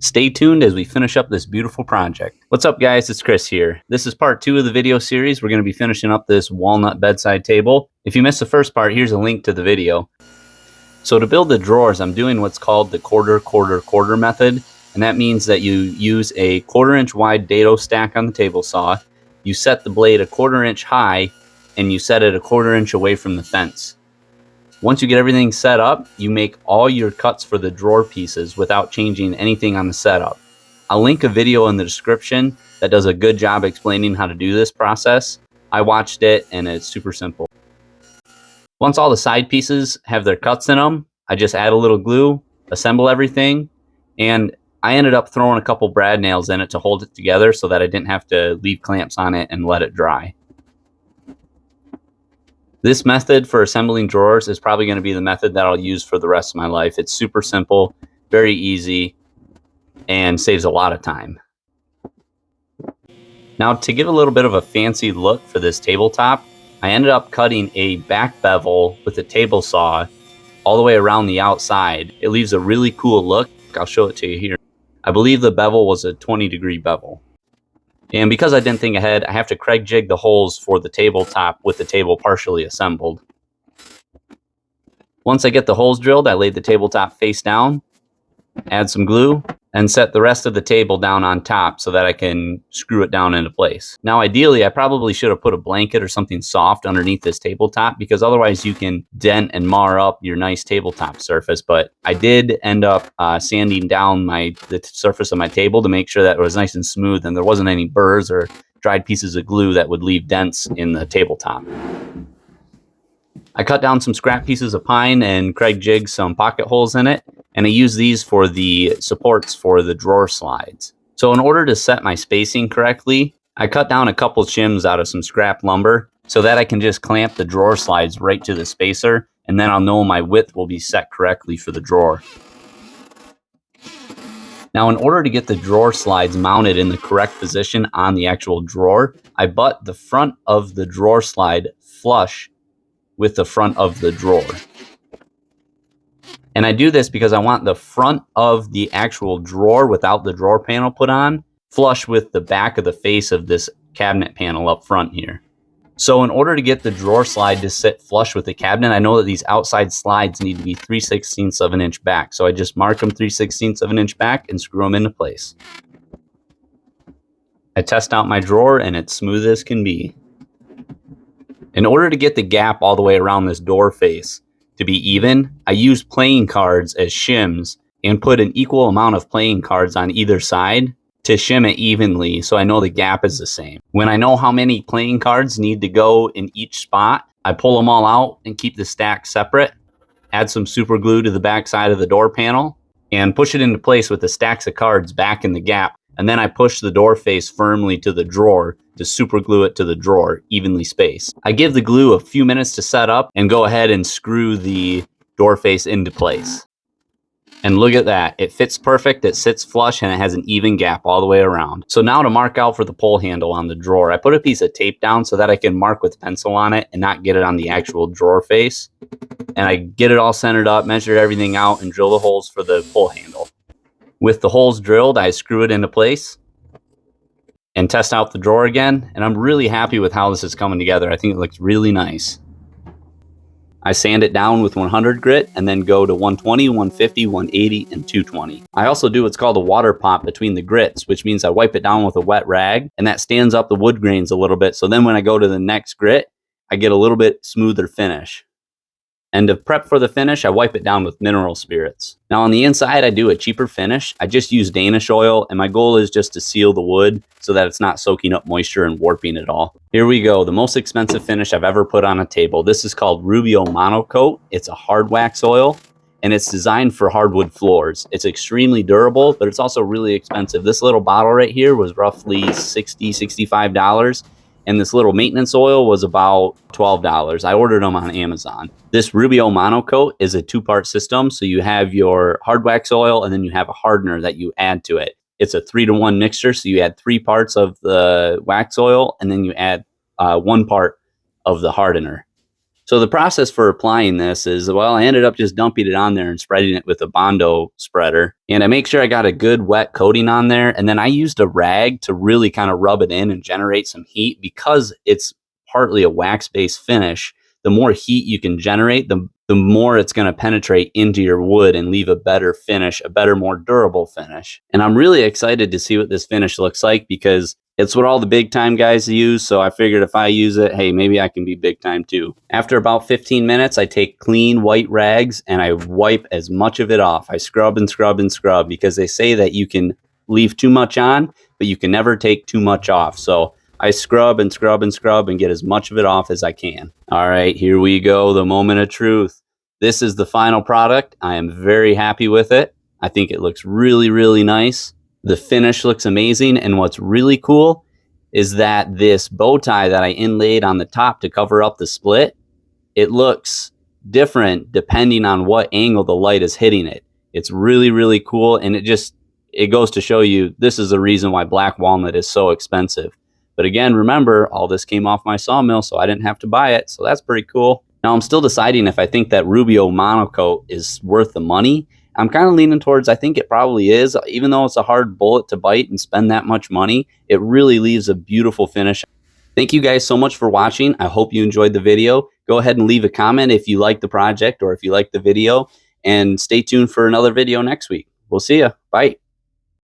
Stay tuned as we finish up this beautiful project. What's up, guys? It's Chris here. This is part 2 of the video series. We're going to be finishing up this walnut bedside table. If you missed the first part, here's a link to the video. So to build the drawers, I'm doing what's called the quarter method. And that means that you use a 1/4 inch wide dado stack on the table saw. You set the blade a 1/4 inch high and you set it a 1/4 inch away from the fence. Once you get everything set up, you make all your cuts for the drawer pieces without changing anything on the setup. I'll link a video in the description that does a good job explaining how to do this process. I watched it and it's super simple. Once all the side pieces have their cuts in them, I just add a little glue, assemble everything, and I ended up throwing a couple brad nails in it to hold it together so that I didn't have to leave clamps on it and let it dry. This method for assembling drawers is probably going to be the method that I'll use for the rest of my life. It's super simple, very easy, and saves a lot of time. Now, to give a little bit of a fancy look for this tabletop, I ended up cutting a back bevel with a table saw all the way around the outside. It leaves a really cool look. I'll show it to you here. I believe the bevel was a 20-degree bevel. And because I didn't think ahead, I have to Craig jig the holes for the tabletop with the table partially assembled. Once I get the holes drilled, I lay the tabletop face down, add some glue, and set the rest of the table down on top so that I can screw it down into place. Now, ideally, I probably should have put a blanket or something soft underneath this tabletop because otherwise you can dent and mar up your nice tabletop surface. But I did end up sanding down the surface of my table to make sure that it was nice and smooth and there wasn't any burrs or dried pieces of glue that would leave dents in the tabletop. I cut down some scrap pieces of pine and Craig jigged some pocket holes in it, and I use these for the supports for the drawer slides. So in order to set my spacing correctly, I cut down a couple shims out of some scrap lumber so that I can just clamp the drawer slides right to the spacer, and then I'll know my width will be set correctly for the drawer. Now, in order to get the drawer slides mounted in the correct position on the actual drawer, I butt the front of the drawer slide flush with the front of the drawer. And I do this because I want the front of the actual drawer without the drawer panel put on flush with the back of the face of this cabinet panel up front here. So in order to get the drawer slide to sit flush with the cabinet, I know that these outside slides need to be 3/16 of an inch back. So I just mark them 3/16 of an inch back and screw them into place. I test out my drawer and it's smooth as can be. In order to get the gap all the way around this door face to be even, I use playing cards as shims and put an equal amount of playing cards on either side to shim it evenly so I know the gap is the same. When I know how many playing cards need to go in each spot, I pull them all out and keep the stack separate, add some super glue to the back side of the door panel, and push it into place with the stacks of cards back in the gap. And then I push the door face firmly to the drawer to super glue it to the drawer, evenly spaced. I give the glue a few minutes to set up and go ahead and screw the door face into place. And look at that, it fits perfect, it sits flush, and it has an even gap all the way around. So now to mark out for the pull handle on the drawer, I put a piece of tape down so that I can mark with pencil on it and not get it on the actual drawer face. And I get it all centered up, measure everything out, and drill the holes for the pull handle. With the holes drilled, I screw it into place and test out the drawer again. And I'm really happy with how this is coming together. I think it looks really nice. I sand it down with 100 grit and then go to 120, 150, 180, and 220. I also do what's called a water pop between the grits, which means I wipe it down with a wet rag, and that stands up the wood grains a little bit. So then when I go to the next grit, I get a little bit smoother finish. And to prep for the finish, I wipe it down with mineral spirits. Now on the inside, I do a cheaper finish. I just use Danish oil, and my goal is just to seal the wood so that it's not soaking up moisture and warping it all. Here we go, the most expensive finish I've ever put on a table. This is called Rubio Monocoat. It's a hard wax oil, and it's designed for hardwood floors. It's extremely durable, but it's also really expensive. This little bottle right here was roughly $60, $65. And this little maintenance oil was about $12. I ordered them on Amazon. This Rubio Monocoat is a 2-part system. So you have your hard wax oil and then you have a hardener that you add to it. It's a 3-to-1 mixture. So you add 3 parts of the wax oil and then you add 1 part of the hardener. So the process for applying this is, well, I ended up just dumping it on there and spreading it with a Bondo spreader. And I make sure I got a good wet coating on there. And then I used a rag to really kind of rub it in and generate some heat because it's partly a wax-based finish. The more heat you can generate, the more it's going to penetrate into your wood and leave a better finish, a better, more durable finish. And I'm really excited to see what this finish looks like because it's what all the big time guys use. So I figured if I use it, hey, maybe I can be big time too. After about 15 minutes, I take clean white rags and I wipe as much of it off. I scrub and scrub and scrub because they say that you can leave too much on, but you can never take too much off. So I scrub and scrub and scrub and get as much of it off as I can. All right, here we go, the moment of truth. This is the final product. I am very happy with it. I think it looks really, really nice. The finish looks amazing. And what's really cool is that this bow tie that I inlaid on the top to cover up the split, it looks different depending on what angle the light is hitting it. It's really, really cool. And it goes to show you this is the reason why black walnut is so expensive. But again, remember, all this came off my sawmill, so I didn't have to buy it. So that's pretty cool. Now, I'm still deciding if I think that Rubio monocoat is worth the money. I'm kind of leaning towards I think it probably is. Even though it's a hard bullet to bite and spend that much money, it really leaves a beautiful finish. Thank you guys so much for watching. I hope you enjoyed the video. Go ahead and leave a comment if you like the project or if you like the video. And stay tuned for another video next week. We'll see you. Bye.